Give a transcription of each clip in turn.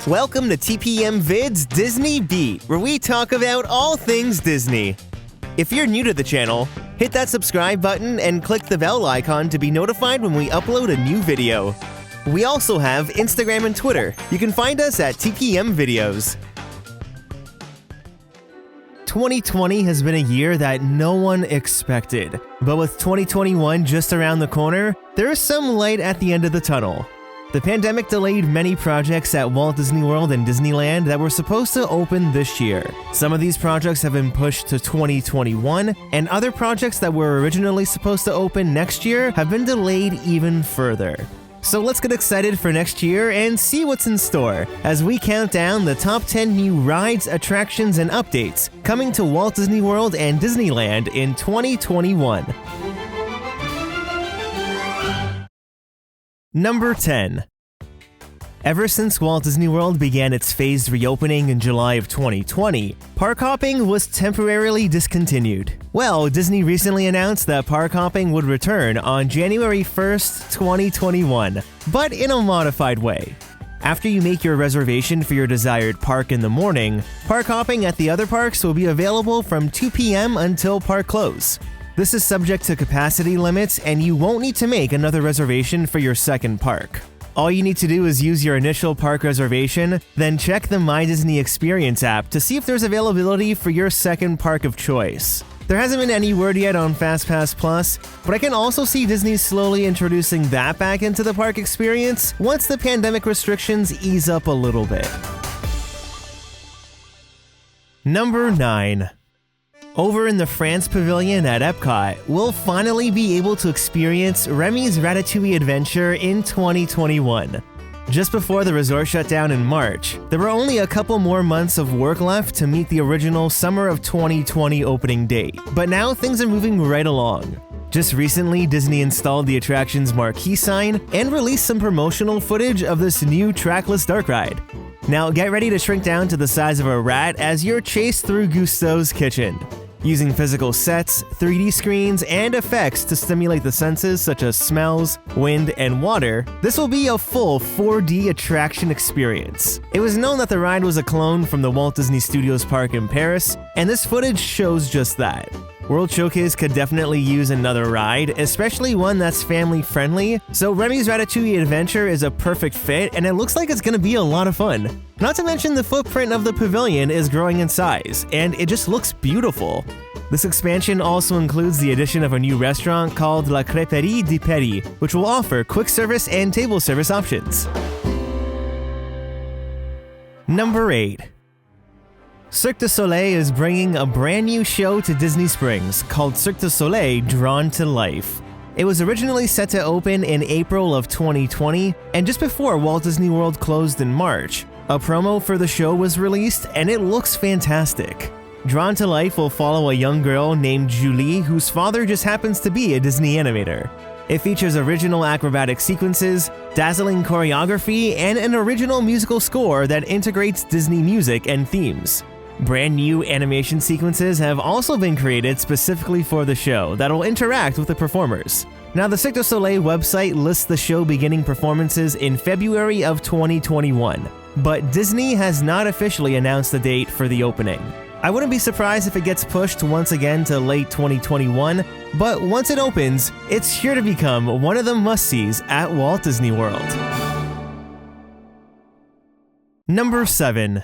Welcome to TPM Vid's Disney Beat, where we talk about all things Disney. If you're new to the channel, hit that subscribe button and click the bell icon to be notified when we upload a new video. We also have Instagram and Twitter. You can find us at TPM Videos. 2020 has been a year that no one expected, but with 2021 just around the corner, there is some light at the end of the tunnel. The pandemic delayed many projects at Walt Disney World and Disneyland that were supposed to open this year. Some of these projects have been pushed to 2021, and other projects that were originally supposed to open next year have been delayed even further. So let's get excited for next year and see what's in store as we count down the top 10 new rides, attractions, and updates coming to Walt Disney World and Disneyland in 2021. Number 10. Ever since Walt Disney World began its phased reopening in July of 2020, park hopping was temporarily discontinued. Well, Disney recently announced that park hopping would return on January 1st, 2021, but in a modified way. After you make your reservation for your desired park in the morning, park hopping at the other parks will be available from 2 p.m. until park close. This is subject to capacity limits, and you won't need to make another reservation for your second park. All you need to do is use your initial park reservation, then check the My Disney Experience app to see if there's availability for your second park of choice. There hasn't been any word yet on FastPass Plus, but I can also see Disney slowly introducing that back into the park experience once the pandemic restrictions ease up a little bit. Number 9. Over in the France Pavilion at Epcot, we'll finally be able to experience Remy's Ratatouille Adventure in 2021. Just before the resort shut down in March, there were only a couple more months of work left to meet the original summer of 2020 opening date, but now things are moving right along. Just recently, Disney installed the attraction's marquee sign and released some promotional footage of this new trackless dark ride. Now get ready to shrink down to the size of a rat as you're chased through Gusteau's kitchen. Using physical sets, 3D screens, and effects to stimulate the senses such as smells, wind, and water, this will be a full 4D attraction experience. It was known that the ride was a clone from the Walt Disney Studios park in Paris, and this footage shows just that. World Showcase could definitely use another ride, especially one that's family-friendly, so Remy's Ratatouille Adventure is a perfect fit, and it looks like it's gonna be a lot of fun. Not to mention the footprint of the pavilion is growing in size, and it just looks beautiful. This expansion also includes the addition of a new restaurant called La Crêperie du Péri, which will offer quick service and table service options. Number 8. Cirque du Soleil is bringing a brand new show to Disney Springs called Cirque du Soleil Drawn to Life. It was originally set to open in April of 2020, and just before Walt Disney World closed in March, a promo for the show was released, and it looks fantastic. Drawn to Life will follow a young girl named Julie whose father just happens to be a Disney animator. It features original acrobatic sequences, dazzling choreography, and an original musical score that integrates Disney music and themes. Brand new animation sequences have also been created specifically for the show that will interact with the performers. Now, the Cirque du Soleil website lists the show beginning performances in February of 2021, but Disney has not officially announced the date for the opening. I wouldn't be surprised if it gets pushed once again to late 2021, but once it opens, it's sure to become one of the must-sees at Walt Disney World. Number 7.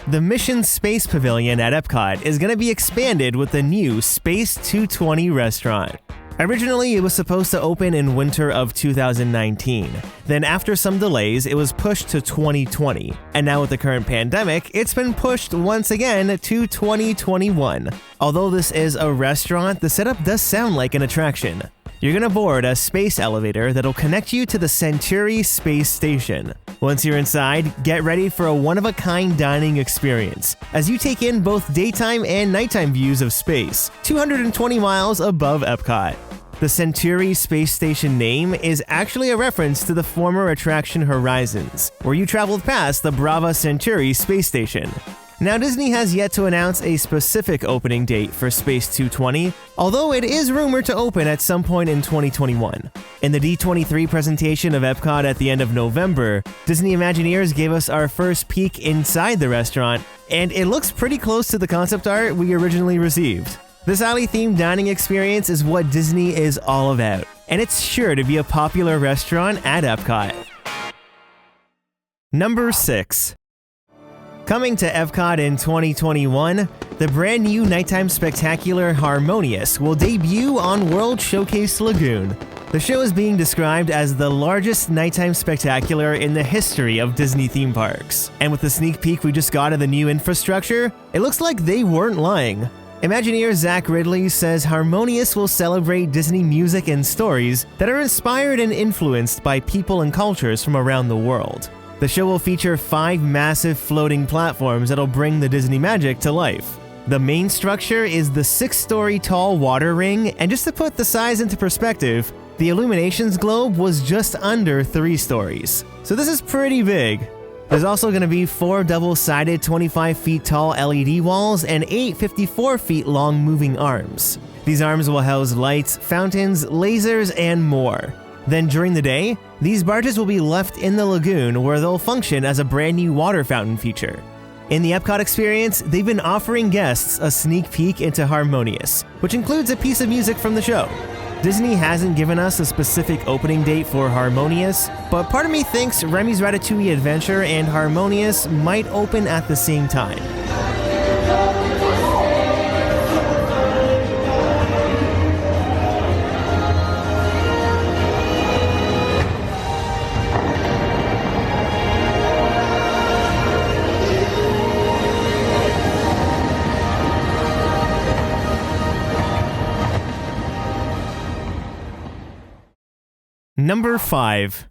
The Mission Space Pavilion at Epcot is going to be expanded with the new Space 220 restaurant. Originally, it was supposed to open in winter of 2019. Then after some delays, it was pushed to 2020. And now with the current pandemic, it's been pushed once again to 2021. Although this is a restaurant, the setup does sound like an attraction. You're gonna board a space elevator that'll connect you to the Centauri space station. Once you're inside, get ready for a one-of-a-kind dining experience as you take in both daytime and nighttime views of space, 220 miles above Epcot. The Centauri space station name is actually a reference to the former attraction Horizons, where you traveled past the Brava Centauri space station. Now, Disney has yet to announce a specific opening date for Space 220, although it is rumored to open at some point in 2021. In the D23 presentation of Epcot at the end of November, Disney Imagineers gave us our first peek inside the restaurant, and it looks pretty close to the concept art we originally received. This alley-themed dining experience is what Disney is all about, and it's sure to be a popular restaurant at Epcot. Number 6. Coming to Epcot in 2021, the brand new nighttime spectacular Harmonious will debut on World Showcase Lagoon. The show is being described as the largest nighttime spectacular in the history of Disney theme parks. And with the sneak peek we just got of the new infrastructure, it looks like they weren't lying. Imagineer Zach Ridley says Harmonious will celebrate Disney music and stories that are inspired and influenced by people and cultures from around the world. The show will feature 5 massive floating platforms that'll bring the Disney magic to life. The main structure is the 6-story tall water ring, and just to put the size into perspective, the Illuminations globe was just under 3 stories. So this is pretty big. There's also going to be 4 double-sided 25 feet tall LED walls and 8 54 feet long moving arms. These arms will house lights, fountains, lasers, and more. Then during the day, these barges will be left in the lagoon where they'll function as a brand new water fountain feature. In the Epcot experience, they've been offering guests a sneak peek into Harmonious, which includes a piece of music from the show. Disney hasn't given us a specific opening date for Harmonious, but part of me thinks Remy's Ratatouille Adventure and Harmonious might open at the same time. Number 5.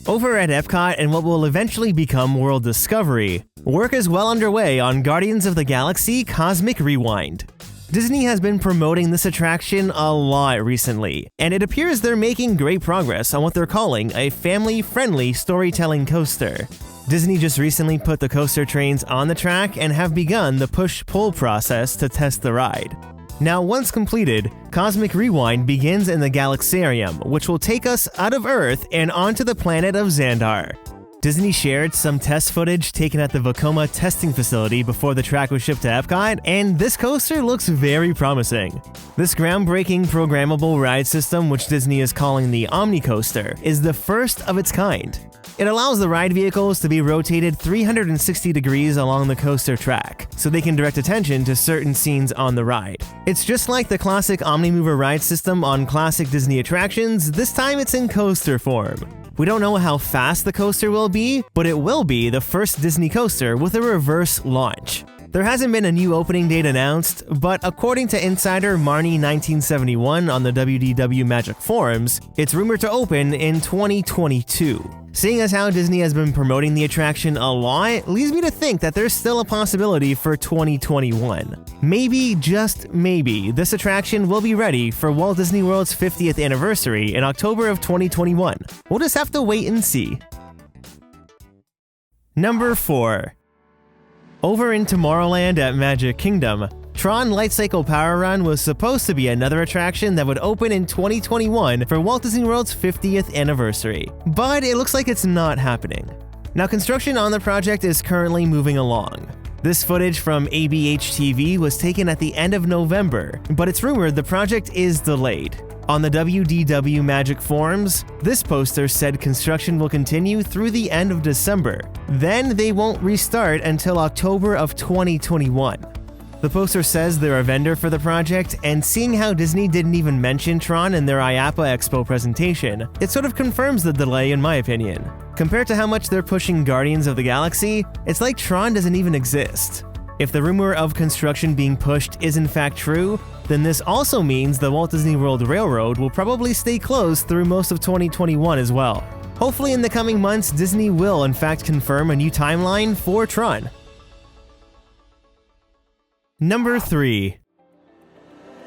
Over at Epcot and what will eventually become World Discovery, work is well underway on Guardians of the Galaxy Cosmic Rewind. Disney has been promoting this attraction a lot recently, and it appears they're making great progress on what they're calling a family-friendly storytelling coaster. Disney just recently put the coaster trains on the track and have begun the push-pull process to test the ride. Now, once completed, Cosmic Rewind begins in the Galaxarium, which will take us out of Earth and onto the planet of Xandar. Disney shared some test footage taken at the Vekoma testing facility before the track was shipped to Epcot, and this coaster looks very promising. This groundbreaking programmable ride system, which Disney is calling the Omni Coaster, is the first of its kind. It allows the ride vehicles to be rotated 360 degrees along the coaster track, so they can direct attention to certain scenes on the ride. It's just like the classic OmniMover ride system on classic Disney attractions, this time it's in coaster form. We don't know how fast the coaster will be, but it will be the first Disney coaster with a reverse launch. There hasn't been a new opening date announced, but according to insider Marnie1971 on the WDW Magic forums, it's rumored to open in 2022. Seeing as how Disney has been promoting the attraction a lot leads me to think that there's still a possibility for 2021. Maybe, just maybe, this attraction will be ready for Walt Disney World's 50th anniversary in October of 2021. We'll just have to wait and see. Number 4. Over in Tomorrowland at Magic Kingdom, Tron Light Cycle Power Run was supposed to be another attraction that would open in 2021 for Walt Disney World's 50th anniversary, but it looks like it's not happening. Now, construction on the project is currently moving along. This footage from ABH-TV was taken at the end of November, but it's rumored the project is delayed. On the WDW Magic forums, this poster said construction will continue through the end of December. Then they won't restart until October of 2021. The poster says they're a vendor for the project, and seeing how Disney didn't even mention Tron in their IAAPA Expo presentation, it sort of confirms the delay in my opinion. Compared to how much they're pushing Guardians of the Galaxy, it's like Tron doesn't even exist. If the rumor of construction being pushed is in fact true, then this also means the Walt Disney World Railroad will probably stay closed through most of 2021 as well. Hopefully in the coming months, Disney will in fact confirm a new timeline for Tron. Number 3.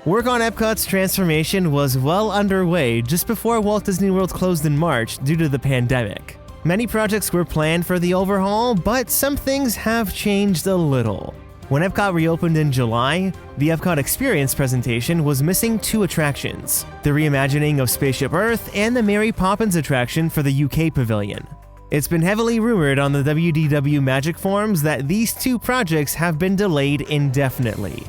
Work on Epcot's transformation was well underway just before Walt Disney World closed in March due to the pandemic. Many projects were planned for the overhaul, but some things have changed a little. When Epcot reopened in July, the Epcot Experience presentation was missing 2 attractions: the reimagining of Spaceship Earth and the Mary Poppins attraction for the UK Pavilion. It's been heavily rumored on the WDW Magic forums that these 2 projects have been delayed indefinitely.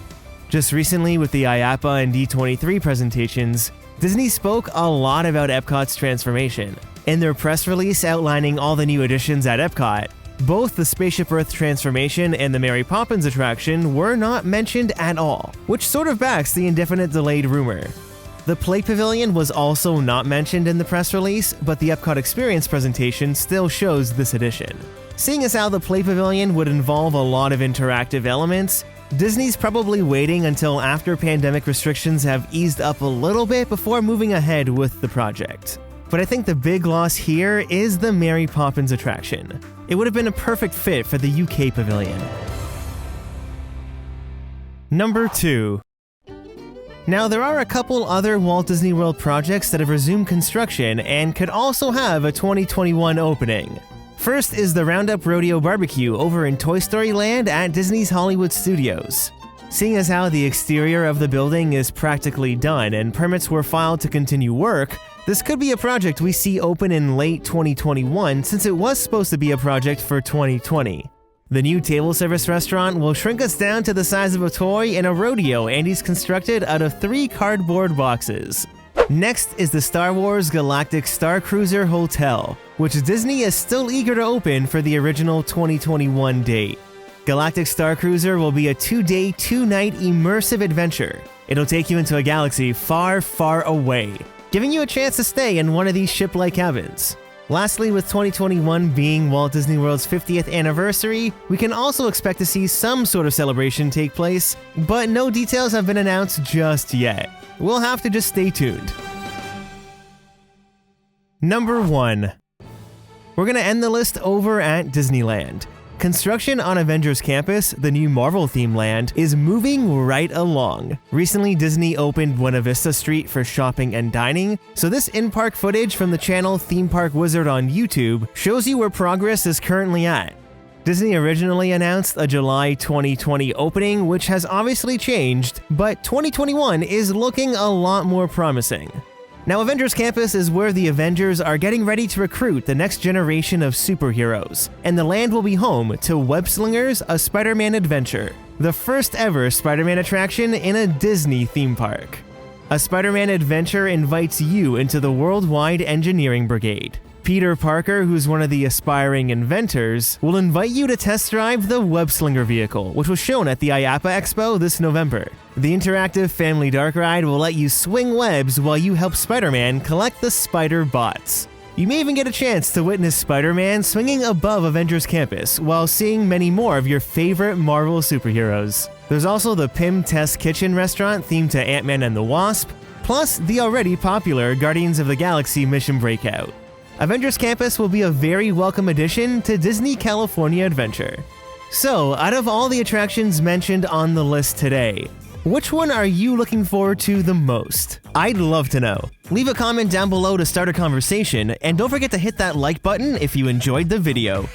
Just recently with the IAAPA and D23 presentations, Disney spoke a lot about Epcot's transformation. In their press release outlining all the new additions at Epcot, both the Spaceship Earth transformation and the Mary Poppins attraction were not mentioned at all, which sort of backs the indefinite delayed rumor. The Play Pavilion was also not mentioned in the press release, but the Epcot Experience presentation still shows this addition. Seeing as how the Play Pavilion would involve a lot of interactive elements, Disney's probably waiting until after pandemic restrictions have eased up a little bit before moving ahead with the project. But I think the big loss here is the Mary Poppins attraction. It would have been a perfect fit for the UK Pavilion. Number 2. Now, there are a couple other Walt Disney World projects that have resumed construction and could also have a 2021 opening. First is the Roundup Rodeo Barbecue over in Toy Story Land at Disney's Hollywood Studios. Seeing as how the exterior of the building is practically done and permits were filed to continue work, this could be a project we see open in late 2021 since it was supposed to be a project for 2020. The new table service restaurant will shrink us down to the size of a toy in a rodeo Andy's constructed out of 3 cardboard boxes. Next is the Star Wars Galactic Star Cruiser Hotel, which Disney is still eager to open for the original 2021 date. Galactic Star Cruiser will be a 2-day, 2-night immersive adventure. It'll take you into a galaxy far, far away, giving you a chance to stay in one of these ship-like cabins. Lastly, with 2021 being Walt Disney World's 50th anniversary, we can also expect to see some sort of celebration take place, but no details have been announced just yet. We'll have to just stay tuned. Number 1. We're gonna end the list over at Disneyland. Construction on Avengers Campus, the new Marvel-themed land, is moving right along. Recently, Disney opened Buena Vista Street for shopping and dining, so this in-park footage from the channel Theme Park Wizard on YouTube shows you where progress is currently at. Disney originally announced a July 2020 opening, which has obviously changed, but 2021 is looking a lot more promising. Now, Avengers Campus is where the Avengers are getting ready to recruit the next generation of superheroes, and the land will be home to Web-Slingers: A Spider-Man Adventure, the first ever Spider-Man attraction in a Disney theme park. A Spider-Man Adventure invites you into the Worldwide Engineering Brigade. Peter Parker, who's one of the aspiring inventors, will invite you to test drive the Web-Slinger vehicle, which was shown at the IAAPA Expo this November. The interactive family dark ride will let you swing webs while you help Spider-Man collect the Spider Bots. You may even get a chance to witness Spider-Man swinging above Avengers Campus while seeing many more of your favorite Marvel superheroes. There's also the Pym Test Kitchen restaurant themed to Ant-Man and the Wasp, plus the already popular Guardians of the Galaxy Mission Breakout. Avengers Campus will be a very welcome addition to Disney California Adventure. So, out of all the attractions mentioned on the list today, which one are you looking forward to the most? I'd love to know. Leave a comment down below to start a conversation, and don't forget to hit that like button if you enjoyed the video.